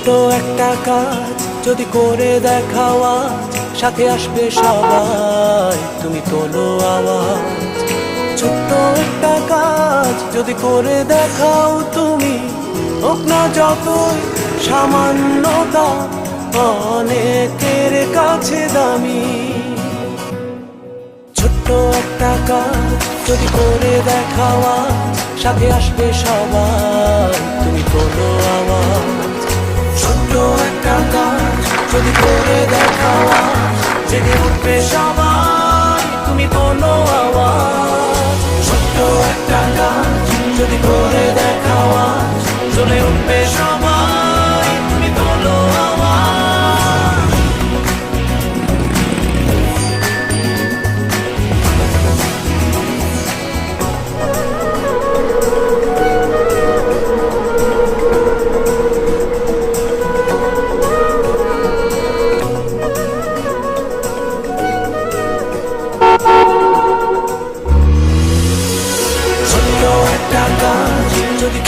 ছোট্ট একটা কাজ যদি করে দেখাও আজ, সাথে আসবে সবাই, তুমি তোলো আওয়াজ। ছোট্ট একটা কাজ যদি করে দেখাও তুমি, হোক না যতই সামান্যতা, অনেকের কাছে দামি। ছোট্ট একটা কাজ যদি করে দেখাও আজ, সাথে আসবে সবাই, তুমি তোলো আওয়াজ। ছোট্ট একটা কাজ যদি করে দেখাও আজ, জেগে উঠবে সবাই, তুমি তোলো আওয়াজ। ছোট্ট একটা কাজ যদি করে দেখাও আজ, জ্বলে উঠবে সবাই, তুমি তোলো আওয়াজ।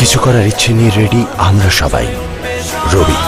কিছু করার ইচ্ছে নিয়ে রেডি আমরা সবাই। রবি।